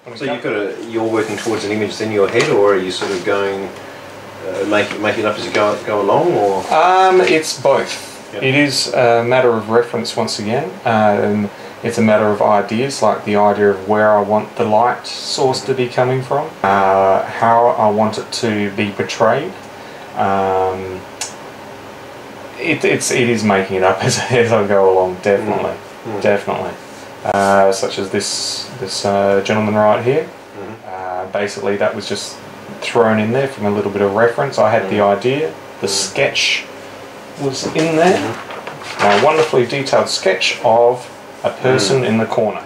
So you're working towards an image in your head, or are you sort of going making it up as you go along, or? It's both. Yep. It is a matter of reference once again. It's a matter of ideas, like the idea of where I want the light source to be coming from, how I want it to be portrayed. It is making it up as I go along, definitely, definitely. Such as this gentleman right here. Basically, that was just thrown in there from a little bit of reference. I had the idea, the sketch was in there, a wonderfully detailed sketch of a person in the corner,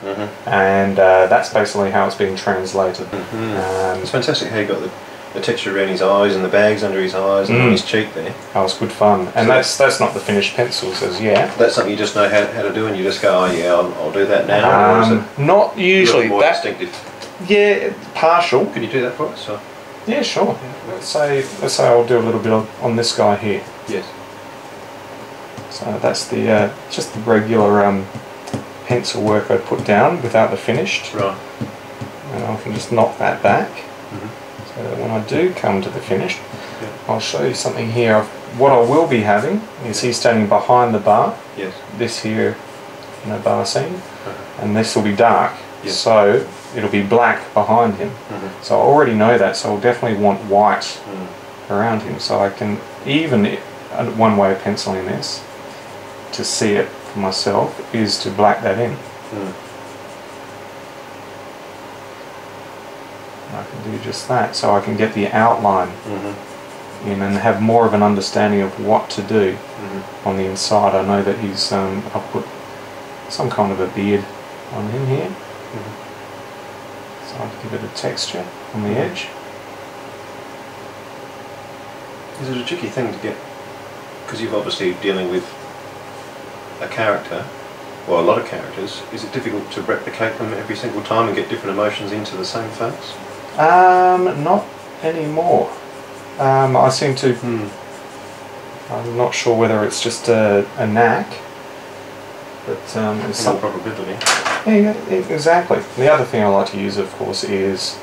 and that's basically how it's being translated. It's fantastic how you got the texture around his eyes and the bags under his eyes and on his cheek there. That was good fun, and so that's not the finished pencils as yet. That's something you just know how to do, and you just go, oh yeah, I'll do that now. Or is it not usually more distinctive? Yeah, partial. Could you do that for us? Or? Yeah, sure. Yeah. Let's say I'll do a little bit on this guy here. Yes. So that's the just the regular pencil work I'd put down without the finished. Right. And I can just knock that back. So that when I do come to the finished, I'll show you something here. What I will be having is he's standing behind the bar. Yes. This here, bar scene, and this will be dark. Yes. So it'll be black behind him. So I already know that. So I'll definitely want white around him. So I can even one way of penciling this to see it for myself is to black that in. I can do just that, so I can get the outline in and have more of an understanding of what to do on the inside. I know that he's, I've put some kind of a beard on him here, so I'll give it a texture on the edge. Is it a tricky thing to get, because you're obviously dealing with a character, well, a lot of characters, is it difficult to replicate them every single time and get different emotions into the same face? Not anymore. I seem to. I'm not sure whether it's just a knack, but it's some probability. Yeah, exactly. The other thing I like to use, of course, is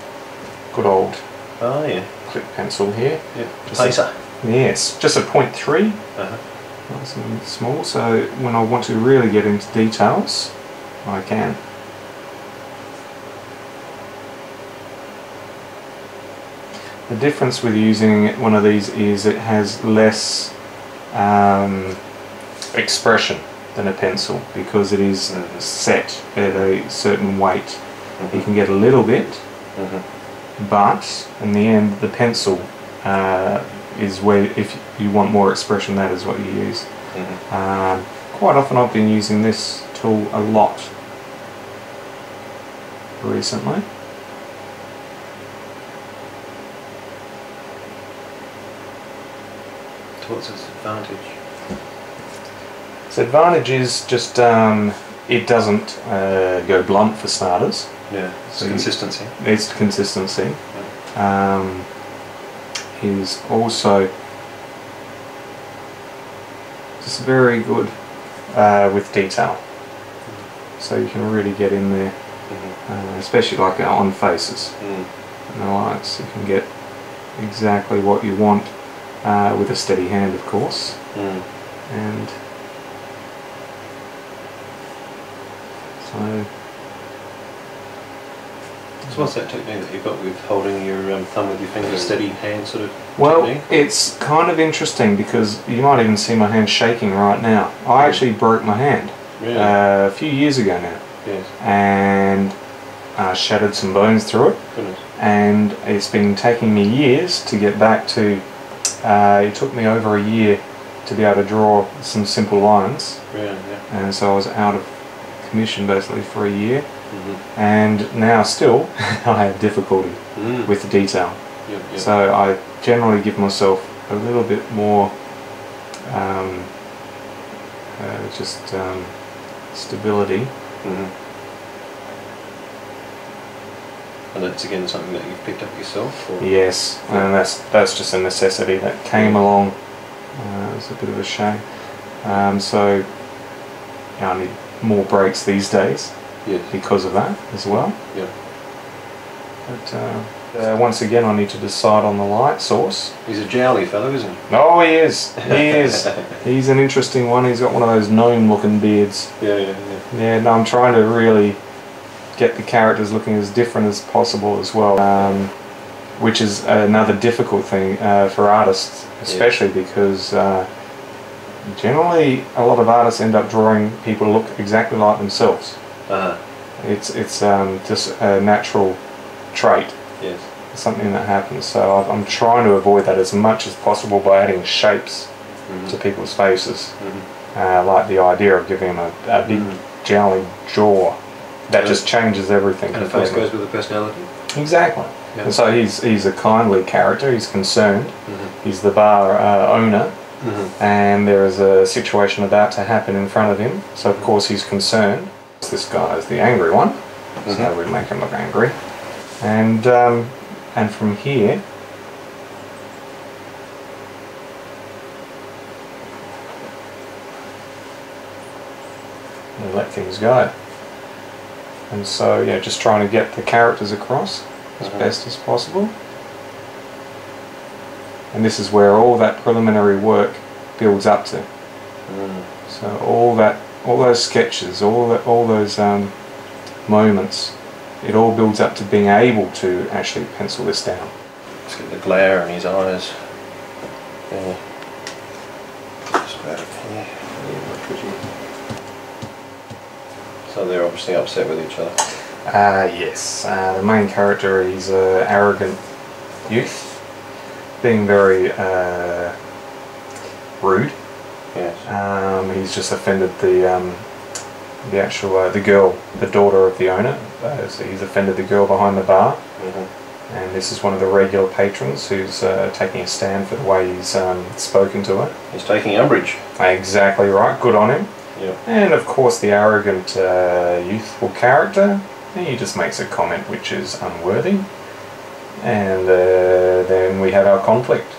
good old clip pencil here. Yeah, Pacer. Yes, just a 0.3. Nice and small. So when I want to really get into details, I can. The difference with using one of these is it has less expression than a pencil, because it is set at a certain weight. You can get a little bit, but in the end the pencil is where, if you want more expression, that is what you use. Quite often I've been using this tool a lot recently. What's its advantage? Its advantage is just it doesn't go blunt for starters. Yeah, so consistency. It's consistency. Is also just very good with detail. So you can really get in there, especially like on faces and the lights. You can get exactly what you want. With a steady hand, of course, and so what's that technique that you've got with holding your thumb with your finger, steady hand sort of technique? It's kind of interesting, because you might even see my hand shaking right now. I actually broke my hand a few years ago now, and shattered some bones through it. And it's been taking me years to get back to. It took me over a year to be able to draw some simple lines, and so I was out of commission basically for a year, and now still I have difficulty with the detail. So I generally give myself a little bit more stability. And that's again something that you've picked up yourself? Or? Yes, and that's just a necessity that came along. It's a bit of a shame. So I need more breaks these days because of that as well. But once again, I need to decide on the light source. He's a jowly fellow, isn't he? Oh, he is. He is. He's an interesting one. He's got one of those gnome-looking beards. Yeah. Yeah, no, I'm trying to really get the characters looking as different as possible as well, which is another difficult thing for artists, especially because generally a lot of artists end up drawing people to look exactly like themselves. It's just a natural trait. Yes. Something that happens. So I'm trying to avoid that as much as possible by adding shapes to people's faces. Like the idea of giving them a big jowly jaw. That just changes everything. And the face goes with the personality. Exactly. Yeah. And so he's a kindly character. He's concerned. He's the bar owner, and there is a situation about to happen in front of him. So of course he's concerned. This guy is the angry one, so we make him look angry. And from here, we let things go. And so, yeah, just trying to get the characters across as best as possible. And this is where all that preliminary work builds up to. So all those sketches, all those moments, it all builds up to being able to actually pencil this down. Let's get the glare in his eyes. Yeah. Just about here. So they're obviously upset with each other. Yes. The main character is an arrogant youth, being very rude. Yes. He's just offended the actual the girl, the daughter of the owner. So he's offended the girl behind the bar, and this is one of the regular patrons who's taking a stand for the way he's spoken to her. He's taking umbrage. Exactly right. Good on him. Yep. And of course the arrogant youthful character, he just makes a comment which is unworthy, and then we have our conflict.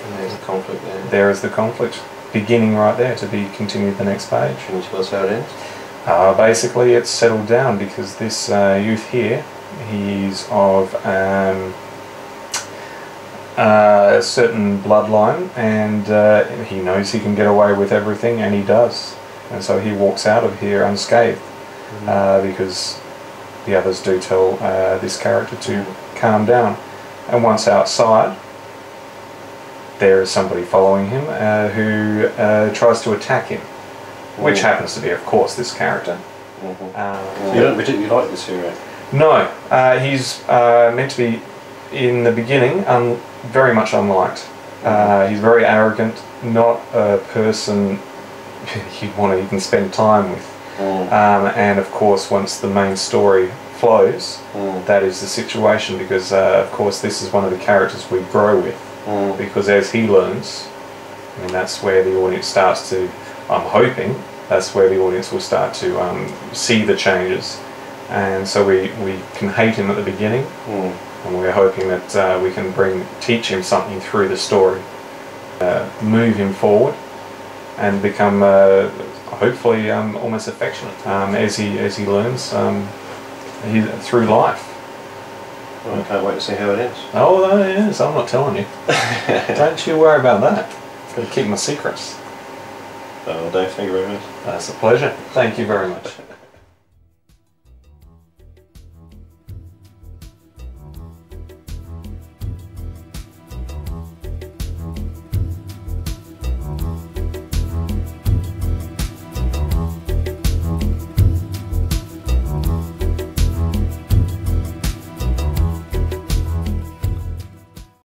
And there's the conflict there. There is the conflict, beginning right there, to be continued the next page. Can you tell us how it ends? Basically it's settled down because this youth here, he's of a certain bloodline, and he knows he can get away with everything, and he does. And so he walks out of here unscathed, because the others do tell this character to calm down. And once outside, there is somebody following him who tries to attack him, which happens to be, of course, this character. You don't particularly like this hero? No, he's meant to be, in the beginning, very much unliked. He's very arrogant, not a person you'd want to even spend time with. And of course, once the main story flows, that is the situation, because of course this is one of the characters we grow with, because as he learns, I mean, that's where the audience starts to, I'm hoping, that's where the audience will start to see the changes. And so we can hate him at the beginning, and we're hoping that we can teach him something through the story, move him forward, and become hopefully almost affectionate as he learns through life. Well, I can't wait to see how it ends. Oh, yes, I'm not telling you. Don't you worry about that. Got to keep my secrets. Oh, Dave, thank you very much. That's a pleasure. Thank you very much.